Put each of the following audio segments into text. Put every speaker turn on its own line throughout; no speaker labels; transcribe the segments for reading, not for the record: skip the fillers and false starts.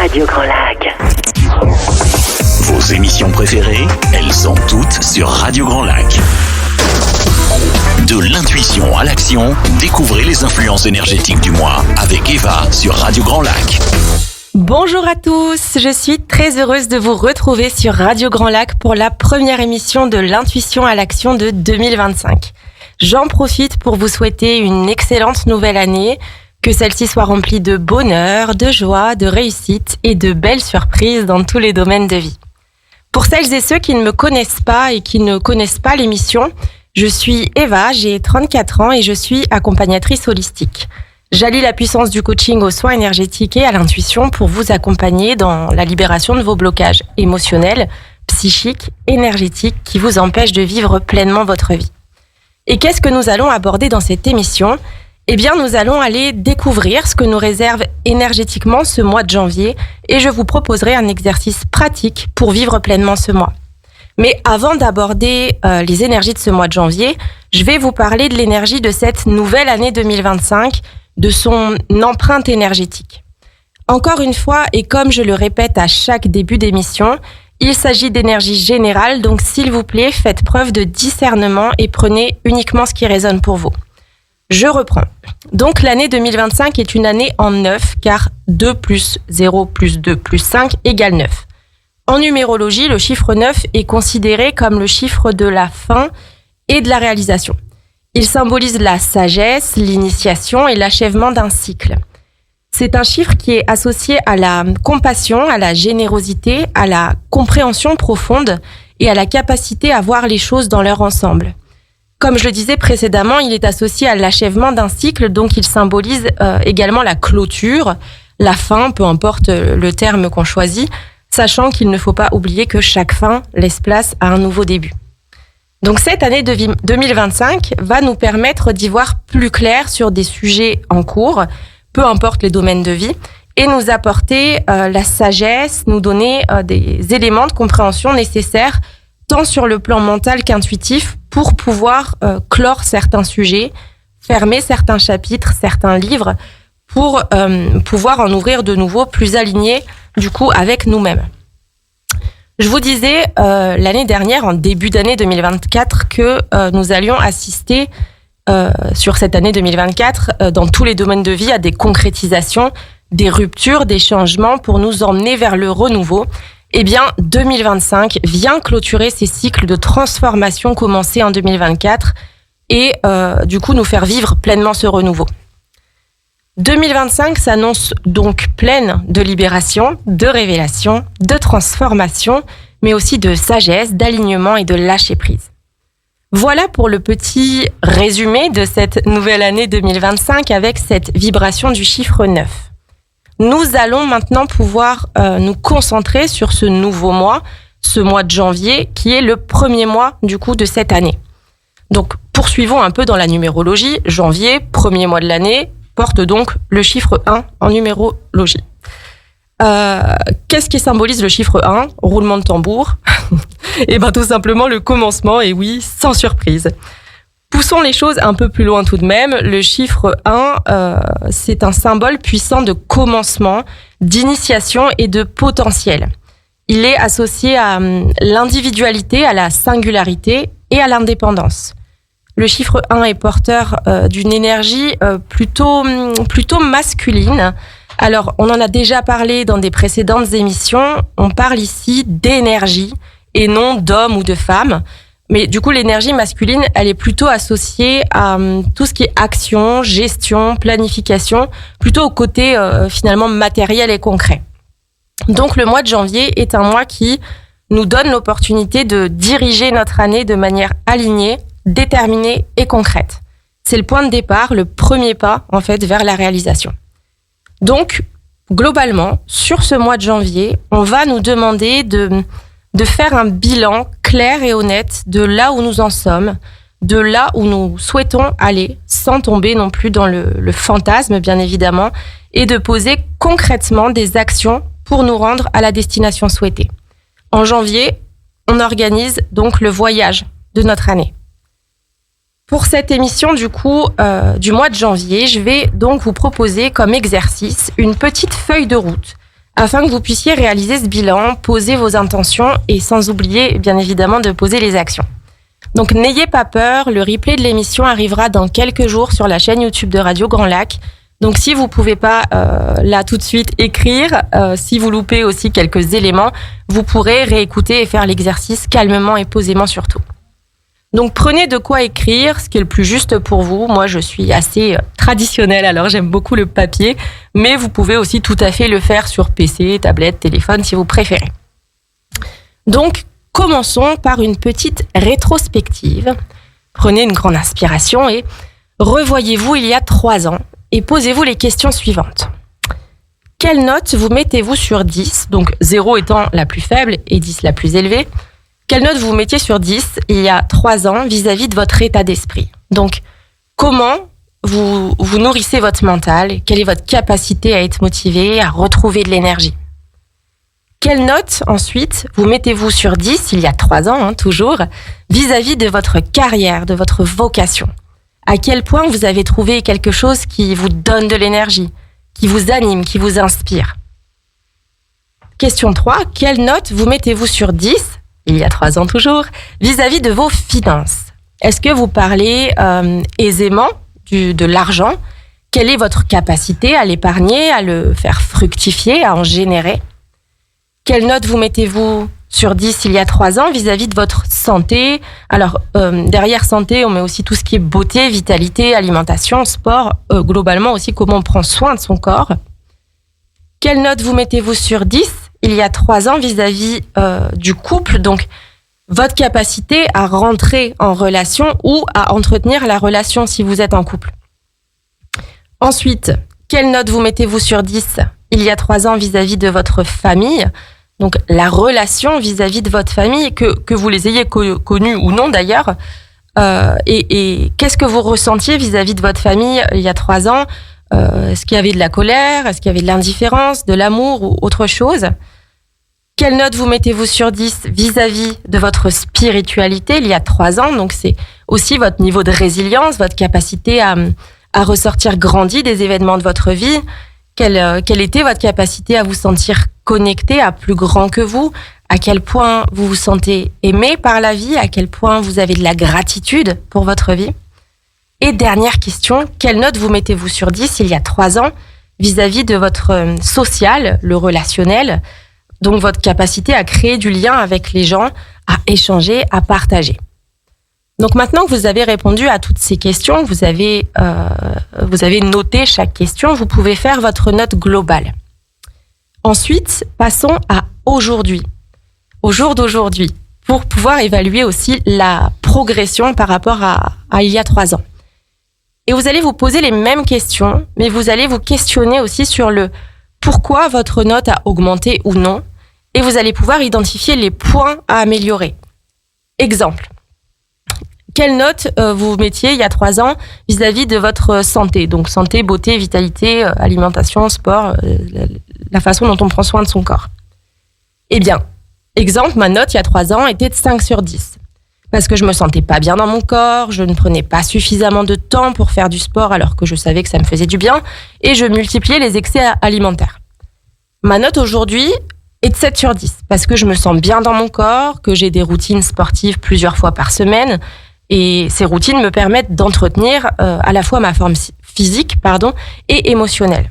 Radio Grand Lac.
Vos émissions préférées, elles sont toutes sur Radio Grand Lac. De l'intuition à l'action, découvrez les influences énergétiques du mois avec Eva sur Radio Grand Lac.
Bonjour à tous, je suis très heureuse de vous retrouver sur Radio Grand Lac pour la première émission de l'intuition à l'action de 2025. J'en profite pour vous souhaiter une excellente nouvelle année, que celle-ci soit remplie de bonheur, de joie, de réussite et de belles surprises dans tous les domaines de vie. Pour celles et ceux qui ne me connaissent pas et qui ne connaissent pas l'émission, je suis Eva, j'ai 34 ans et je suis accompagnatrice holistique. J'allie la puissance du coaching aux soins énergétiques et à l'intuition pour vous accompagner dans la libération de vos blocages émotionnels, psychiques, énergétiques qui vous empêchent de vivre pleinement votre vie. Et qu'est-ce que nous allons aborder dans cette émission ? Eh bien, nous allons aller découvrir ce que nous réserve énergétiquement ce mois de janvier et je vous proposerai un exercice pratique pour vivre pleinement ce mois. Mais avant d'aborder les énergies de ce mois de janvier, je vais vous parler de l'énergie de cette nouvelle année 2025, de son empreinte énergétique. Encore une fois, et comme je le répète à chaque début d'émission, il s'agit d'énergie générale, donc s'il vous plaît, faites preuve de discernement et prenez uniquement ce qui résonne pour vous. Je reprends. Donc l'année 2025 est une année en 9, car 2 plus 0 plus 2 plus 5 égale 9. En numérologie, le chiffre 9 est considéré comme le chiffre de la fin et de la réalisation. Il symbolise la sagesse, l'initiation et l'achèvement d'un cycle. C'est un chiffre qui est associé à la compassion, à la générosité, à la compréhension profonde et à la capacité à voir les choses dans leur ensemble. Comme je le disais précédemment, il est associé à l'achèvement d'un cycle, donc il symbolise également la clôture, la fin, peu importe le terme qu'on choisit, sachant qu'il ne faut pas oublier que chaque fin laisse place à un nouveau début. Donc cette année 2025 va nous permettre d'y voir plus clair sur des sujets en cours, peu importe les domaines de vie, et nous apporter la sagesse, nous donner des éléments de compréhension nécessaires, tant sur le plan mental qu'intuitif, pour pouvoir clore certains sujets, fermer certains chapitres, certains livres, pour pouvoir en ouvrir de nouveaux plus alignés, du coup, avec nous-mêmes. Je vous disais l'année dernière, en début d'année 2024, que nous allions assister sur cette année 2024, dans tous les domaines de vie, à des concrétisations, des ruptures, des changements pour nous emmener vers le renouveau. Eh bien, 2025 vient clôturer ces cycles de transformation commencés en 2024 et du coup nous faire vivre pleinement ce renouveau. 2025 s'annonce donc pleine de libération, de révélation, de transformation, mais aussi de sagesse, d'alignement et de lâcher prise. Voilà pour le petit résumé de cette nouvelle année 2025 avec cette vibration du chiffre 9. Nous allons maintenant pouvoir nous concentrer sur ce nouveau mois, ce mois de janvier, qui est le premier mois du coup de cette année. Donc poursuivons un peu dans la numérologie. Janvier, premier mois de l'année, porte donc le chiffre 1 en numérologie. Qu'est-ce qui symbolise le chiffre 1 ? Roulement de tambour. Et bien tout simplement le commencement, et oui, sans surprise. Poussons les choses un peu plus loin tout de même. Le chiffre 1, c'est un symbole puissant de commencement, d'initiation et de potentiel. Il est associé à l'individualité, à la singularité et à l'indépendance. Le chiffre 1 est porteur d'une énergie plutôt masculine. Alors, on en a déjà parlé dans des précédentes émissions. On parle ici d'énergie et non d'homme ou de femme. Mais du coup, l'énergie masculine, elle est plutôt associée à tout ce qui est action, gestion, planification, plutôt au côté finalement matériel et concret. Donc le mois de janvier est un mois qui nous donne l'opportunité de diriger notre année de manière alignée, déterminée et concrète. C'est le point de départ, le premier pas en fait vers la réalisation. Donc globalement, sur ce mois de janvier, on va nous demander de faire un bilan clair et honnête de là où nous en sommes, de là où nous souhaitons aller, sans tomber non plus dans le fantasme, bien évidemment, et de poser concrètement des actions pour nous rendre à la destination souhaitée. En janvier, on organise donc le voyage de notre année. Pour cette émission du mois de janvier, je vais donc vous proposer comme exercice une petite feuille de route afin que vous puissiez réaliser ce bilan, poser vos intentions et sans oublier, bien évidemment, de poser les actions. Donc, n'ayez pas peur, le replay de l'émission arrivera dans quelques jours sur la chaîne YouTube de Radio Grand Lac. Donc, si vous ne pouvez pas, là, tout de suite, écrire, si vous loupez aussi quelques éléments, vous pourrez réécouter et faire l'exercice calmement et posément surtout. Donc, prenez de quoi écrire, ce qui est le plus juste pour vous. Moi, je suis assez traditionnelle, alors j'aime beaucoup le papier, mais vous pouvez aussi tout à fait le faire sur PC, tablette, téléphone, si vous préférez. Donc, commençons par une petite rétrospective. Prenez une grande inspiration et revoyez-vous il y a 3 ans et posez-vous les questions suivantes. Quelle note vous mettez-vous sur 10, donc 0 étant la plus faible et 10 la plus élevée? Quelle note vous mettiez sur 10 il y a 3 ans vis-à-vis de votre état d'esprit? Donc, comment vous nourrissez votre mental? Quelle est votre capacité à être motivé, à retrouver de l'énergie? Quelle note, ensuite, vous mettez-vous sur 10 il y a 3 ans, toujours, vis-à-vis de votre carrière, de votre vocation? À quel point vous avez trouvé quelque chose qui vous donne de l'énergie, qui vous anime, qui vous inspire? Question 3. Quelle note vous mettez-vous sur 10 il y a 3 ans toujours, vis-à-vis de vos finances? Est-ce que vous parlez aisément de l'argent? Quelle est votre capacité à l'épargner, à le faire fructifier, à en générer? Quelle note vous mettez-vous sur 10 il y a 3 ans vis-à-vis de votre santé? Alors, derrière santé, on met aussi tout ce qui est beauté, vitalité, alimentation, sport, globalement aussi comment on prend soin de son corps. Quelle note vous mettez-vous sur 10 il y a 3 ans vis-à-vis du couple, donc votre capacité à rentrer en relation ou à entretenir la relation si vous êtes en couple. Ensuite, quelle note vous mettez-vous sur 10 il y a 3 ans vis-à-vis de votre famille, donc la relation vis-à-vis de votre famille, que vous les ayez connus ou non d'ailleurs, et qu'est-ce que vous ressentiez vis-à-vis de votre famille il y a 3 ans? Est-ce qu'il y avait de la colère? Est-ce qu'il y avait de l'indifférence, de l'amour ou autre chose? Quelle note vous mettez-vous sur 10 vis-à-vis de votre spiritualité il y a 3 ans? Donc, c'est aussi votre niveau de résilience, votre capacité à ressortir grandi des événements de votre vie. Quelle était votre capacité à vous sentir connecté à plus grand que vous? À quel point vous vous sentez aimé par la vie? À quel point vous avez de la gratitude pour votre vie? Et dernière question, quelle note vous mettez-vous sur 10 il y a 3 ans vis-à-vis de votre social, le relationnel, donc votre capacité à créer du lien avec les gens, à échanger, à partager? Donc maintenant que vous avez répondu à toutes ces questions, vous avez noté chaque question, vous pouvez faire votre note globale. Ensuite, passons à aujourd'hui, au jour d'aujourd'hui, pour pouvoir évaluer aussi la progression par rapport à il y a 3 ans. Et vous allez vous poser les mêmes questions, mais vous allez vous questionner aussi sur le pourquoi votre note a augmenté ou non, et vous allez pouvoir identifier les points à améliorer. Exemple. Quelle note vous mettiez il y a 3 ans vis-à-vis de votre santé? Donc santé, beauté, vitalité, alimentation, sport, la façon dont on prend soin de son corps. Eh bien, exemple, ma note il y a 3 ans était de 5 sur 10. Parce que je me sentais pas bien dans mon corps, je ne prenais pas suffisamment de temps pour faire du sport alors que je savais que ça me faisait du bien, et je multipliais les excès alimentaires. Ma note aujourd'hui est de 7 sur 10, parce que je me sens bien dans mon corps, que j'ai des routines sportives plusieurs fois par semaine, et ces routines me permettent d'entretenir à la fois ma forme physique et émotionnelle.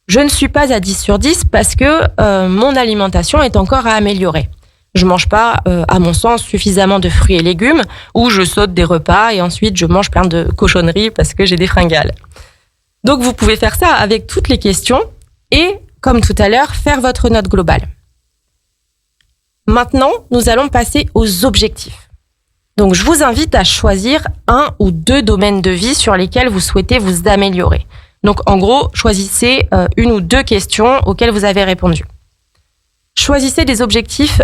Je ne suis pas à 10 sur 10 parce que mon alimentation est encore à améliorer. Je mange pas, à mon sens, suffisamment de fruits et légumes, ou je saute des repas et ensuite je mange plein de cochonneries parce que j'ai des fringales. Donc vous pouvez faire ça avec toutes les questions et, comme tout à l'heure, faire votre note globale. Maintenant, nous allons passer aux objectifs. Donc je vous invite à choisir 1 ou 2 domaines de vie sur lesquels vous souhaitez vous améliorer. Donc en gros, choisissez 1 ou 2 questions auxquelles vous avez répondu. Choisissez des objectifs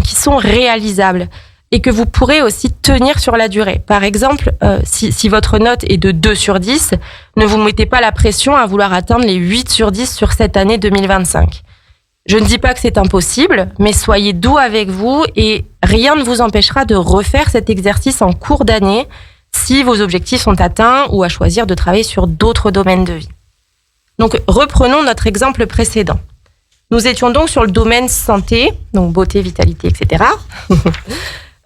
qui sont réalisables et que vous pourrez aussi tenir sur la durée. Par exemple, si votre note est de 2 sur 10, ne vous mettez pas la pression à vouloir atteindre les 8 sur 10 sur cette année 2025. Je ne dis pas que c'est impossible, mais soyez doux avec vous et rien ne vous empêchera de refaire cet exercice en cours d'année si vos objectifs sont atteints ou à choisir de travailler sur d'autres domaines de vie. Donc, reprenons notre exemple précédent. Nous étions donc sur le domaine santé, donc beauté, vitalité, etc.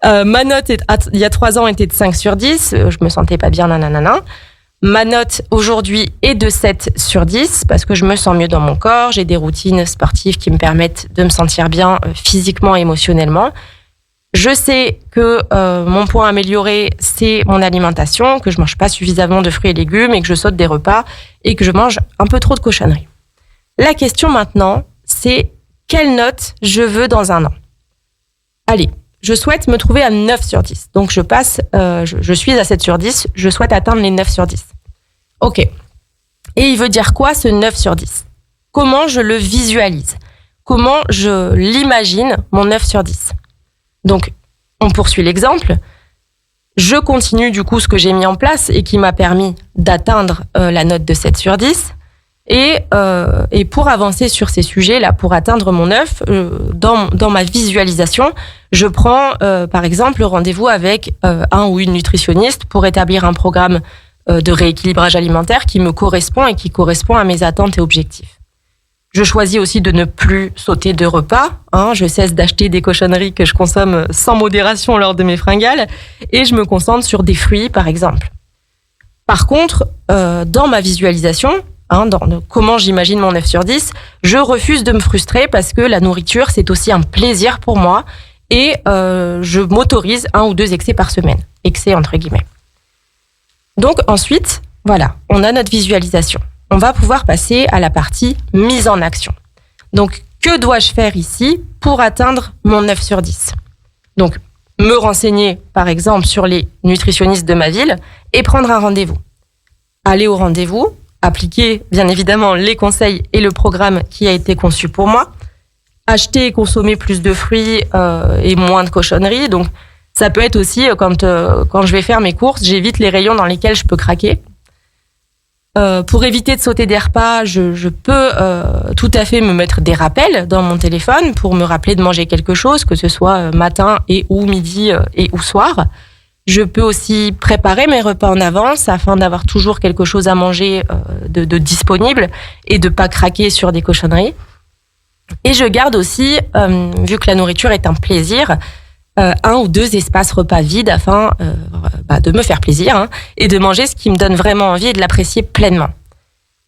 Ma note, il y a 3 ans, était de 5 sur 10. Je me sentais pas bien, nanana. Ma note, aujourd'hui, est de 7 sur 10 parce que je me sens mieux dans mon corps. J'ai des routines sportives qui me permettent de me sentir bien physiquement et émotionnellement. Je sais que mon point amélioré, c'est mon alimentation, que je mange pas suffisamment de fruits et légumes et que je saute des repas et que je mange un peu trop de cochonneries. La question maintenant, c'est quelle note je veux dans un an. Allez, je souhaite me trouver à 9 sur 10. Donc je suis à 7 sur 10, je souhaite atteindre les 9 sur 10. Ok. Et il veut dire quoi ce 9 sur 10 ? Comment je le visualise ? Comment je l'imagine, mon 9 sur 10 ? Donc, on poursuit l'exemple. Je continue du coup ce que j'ai mis en place et qui m'a permis d'atteindre la note de 7 sur 10. Et pour avancer sur ces sujets-là, pour atteindre mon 9, dans ma visualisation, je prends par exemple rendez-vous avec un ou une nutritionniste pour établir un programme de rééquilibrage alimentaire qui me correspond et qui correspond à mes attentes et objectifs. Je choisis aussi de ne plus sauter de repas. Je cesse d'acheter des cochonneries que je consomme sans modération lors de mes fringales et je me concentre sur des fruits, par exemple. Par contre, dans ma visualisation, dans comment j'imagine mon 9 sur 10, je refuse de me frustrer parce que la nourriture, c'est aussi un plaisir pour moi et je m'autorise 1 ou 2 excès par semaine. Excès entre guillemets. Donc ensuite, voilà, on a notre visualisation. On va pouvoir passer à la partie mise en action. Donc, que dois-je faire ici pour atteindre mon 9 sur 10 ? Donc, me renseigner, par exemple, sur les nutritionnistes de ma ville et prendre un rendez-vous. Aller au rendez-vous, appliquer, bien évidemment, les conseils et le programme qui a été conçu pour moi. Acheter et consommer plus de fruits et moins de cochonneries. Donc, ça peut être aussi, quand je vais faire mes courses, j'évite les rayons dans lesquels je peux craquer. Pour éviter de sauter des repas, je peux tout à fait me mettre des rappels dans mon téléphone pour me rappeler de manger quelque chose, que ce soit matin et ou midi et ou soir. Je peux aussi préparer mes repas en avance afin d'avoir toujours quelque chose à manger de disponible et de pas craquer sur des cochonneries. Et je garde aussi, vu que la nourriture est un plaisir, 1 ou 2 espaces repas vides afin de me faire plaisir et de manger ce qui me donne vraiment envie et de l'apprécier pleinement.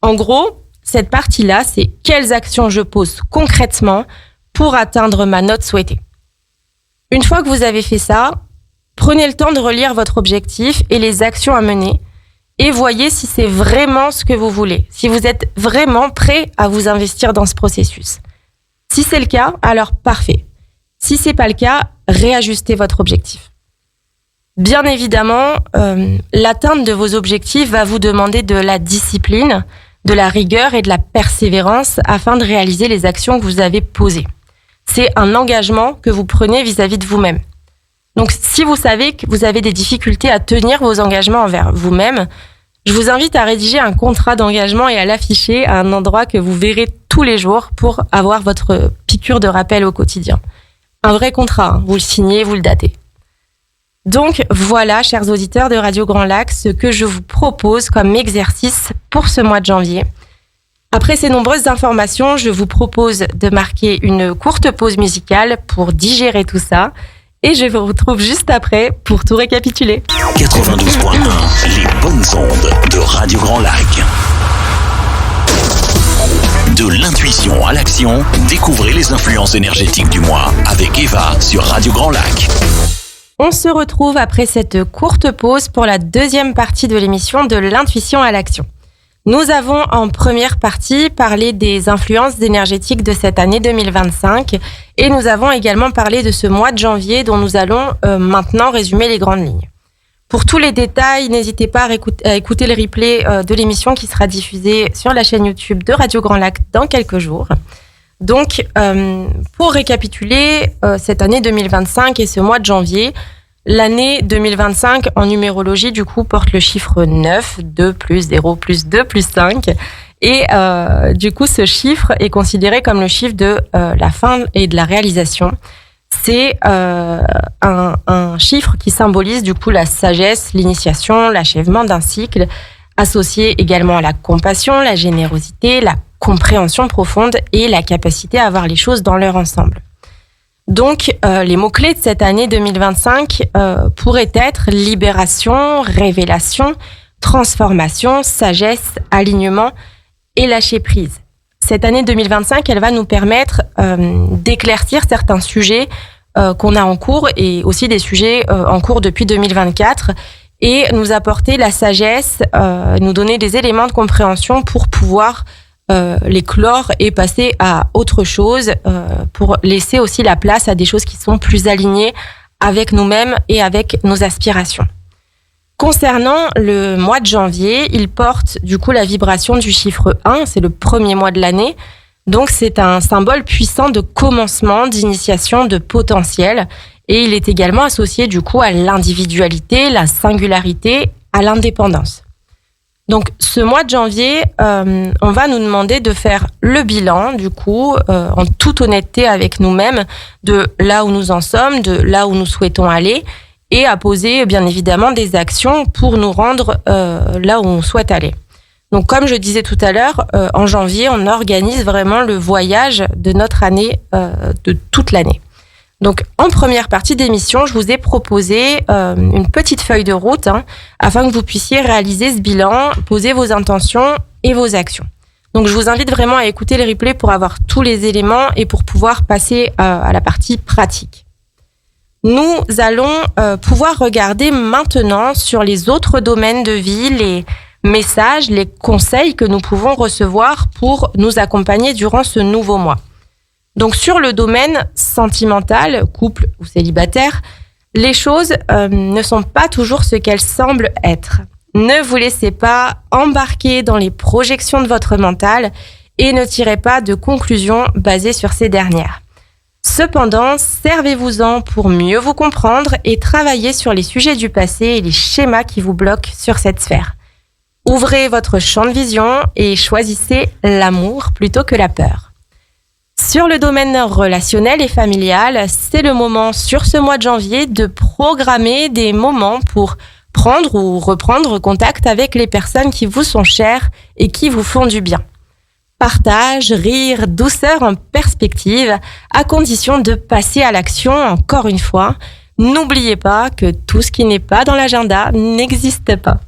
En gros, cette partie-là, c'est quelles actions je pose concrètement pour atteindre ma note souhaitée. Une fois que vous avez fait ça, prenez le temps de relire votre objectif et les actions à mener et voyez si c'est vraiment ce que vous voulez, si vous êtes vraiment prêt à vous investir dans ce processus. Si c'est le cas, alors parfait. Si c'est pas le cas, réajustez votre objectif. Bien évidemment, l'atteinte de vos objectifs va vous demander de la discipline, de la rigueur et de la persévérance afin de réaliser les actions que vous avez posées. C'est un engagement que vous prenez vis-à-vis de vous-même. Donc, si vous savez que vous avez des difficultés à tenir vos engagements envers vous-même, je vous invite à rédiger un contrat d'engagement et à l'afficher à un endroit que vous verrez tous les jours pour avoir votre piqûre de rappel au quotidien. Un vrai contrat, vous le signez, vous le datez. Donc voilà, chers auditeurs de Radio Grand Lac, ce que je vous propose comme exercice pour ce mois de janvier. Après ces nombreuses informations, je vous propose de marquer une courte pause musicale pour digérer tout ça. Et je vous retrouve juste après pour tout récapituler.
92.1, les bonnes ondes de Radio Grand Lac. De l'intuition à l'action, découvrez les influences énergétiques du mois avec Eva sur Radio Grand Lac.
On se retrouve après cette courte pause pour la deuxième partie de l'émission de l'intuition à l'action. Nous avons en première partie parlé des influences énergétiques de cette année 2025 et nous avons également parlé de ce mois de janvier dont nous allons maintenant résumer les grandes lignes. Pour tous les détails, n'hésitez pas à écouter le replay de l'émission qui sera diffusée sur la chaîne YouTube de Radio Grand Lac dans quelques jours. Donc, pour récapituler cette année 2025 et ce mois de janvier, l'année 2025 en numérologie, du coup, porte le chiffre 9, 2 plus 0 plus 2 plus 5. Et du coup, ce chiffre est considéré comme le chiffre de la fin et de la réalisation. C'est un chiffre qui symbolise du coup la sagesse, l'initiation, l'achèvement d'un cycle, associé également à la compassion, la générosité, la compréhension profonde et la capacité à voir les choses dans leur ensemble. Donc, les mots-clés de cette année 2025 pourraient être libération, révélation, transformation, sagesse, alignement et lâcher prise. Cette année 2025, elle va nous permettre d'éclaircir certains sujets qu'on a en cours et aussi des sujets en cours depuis 2024 et nous apporter la sagesse, nous donner des éléments de compréhension pour pouvoir les clore et passer à autre chose pour laisser aussi la place à des choses qui sont plus alignées avec nous-mêmes et avec nos aspirations. Concernant le mois de janvier, il porte du coup la vibration du chiffre 1, c'est le premier mois de l'année. Donc c'est un symbole puissant de commencement, d'initiation, de potentiel et il est également associé du coup à l'individualité, la singularité, à l'indépendance. Donc, ce mois de janvier, on va nous demander de faire le bilan, du coup, en toute honnêteté avec nous-mêmes, de là où nous en sommes, de là où nous souhaitons aller, et à poser, bien évidemment, des actions pour nous rendre là où on souhaite aller. Donc, comme je disais tout à l'heure, en janvier, on organise vraiment le voyage de notre année, de toute l'année. Donc, en première partie d'émission, je vous ai proposé une petite feuille de route afin que vous puissiez réaliser ce bilan, poser vos intentions et vos actions. Donc, je vous invite vraiment à écouter le replay pour avoir tous les éléments et pour pouvoir passer à la partie pratique. Nous allons pouvoir regarder maintenant sur les autres domaines de vie, les messages, les conseils que nous pouvons recevoir pour nous accompagner durant ce nouveau mois. Donc sur le domaine sentimental, couple ou célibataire, les choses ne sont pas toujours ce qu'elles semblent être. Ne vous laissez pas embarquer dans les projections de votre mental et ne tirez pas de conclusions basées sur ces dernières. Cependant, servez-vous-en pour mieux vous comprendre et travailler sur les sujets du passé et les schémas qui vous bloquent sur cette sphère. Ouvrez votre champ de vision et choisissez l'amour plutôt que la peur. Sur le domaine relationnel et familial, c'est le moment sur ce mois de janvier de programmer des moments pour prendre ou reprendre contact avec les personnes qui vous sont chères et qui vous font du bien. Partage, rire, douceur en perspective, à condition de passer à l'action encore une fois. N'oubliez pas que tout ce qui n'est pas dans l'agenda n'existe pas.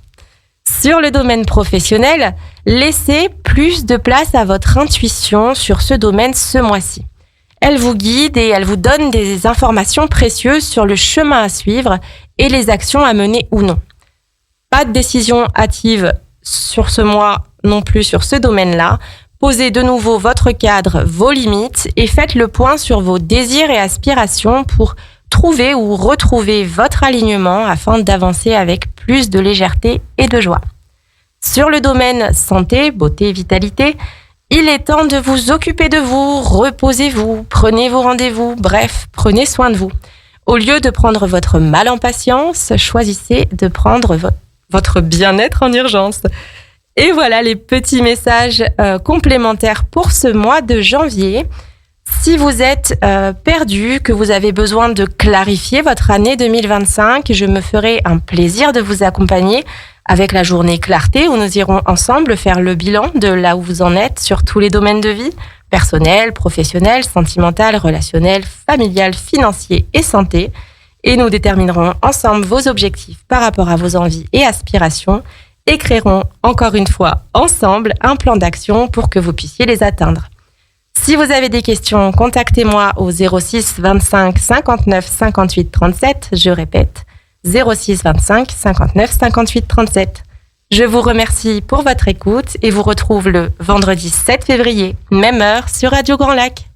Sur le domaine professionnel, laissez plus de place à votre intuition sur ce domaine ce mois-ci. Elle vous guide et elle vous donne des informations précieuses sur le chemin à suivre et les actions à mener ou non. Pas de décision hâtive sur ce mois non plus sur ce domaine-là. Posez de nouveau votre cadre, vos limites et faites le point sur vos désirs et aspirations pour trouver ou retrouver votre alignement afin d'avancer avec plus de légèreté et de joie. Sur le domaine santé, beauté, vitalité, il est temps de vous occuper de vous, reposez-vous, prenez vos rendez-vous, bref, prenez soin de vous. Au lieu de prendre votre mal en patience, choisissez de prendre votre bien-être en urgence. Et voilà les petits messages complémentaires pour ce mois de janvier. Si vous êtes perdu, que vous avez besoin de clarifier votre année 2025, je me ferai un plaisir de vous accompagner avec la journée clarté où nous irons ensemble faire le bilan de là où vous en êtes sur tous les domaines de vie, personnel, professionnel, sentimental, relationnel, familial, financier et santé. Et nous déterminerons ensemble vos objectifs par rapport à vos envies et aspirations et créerons encore une fois ensemble un plan d'action pour que vous puissiez les atteindre. Si vous avez des questions, contactez-moi au 06 25 59 58 37. Je répète, 06 25 59 58 37. Je vous remercie pour votre écoute et vous retrouve le vendredi 7 février, même heure, sur Radio Grand Lac.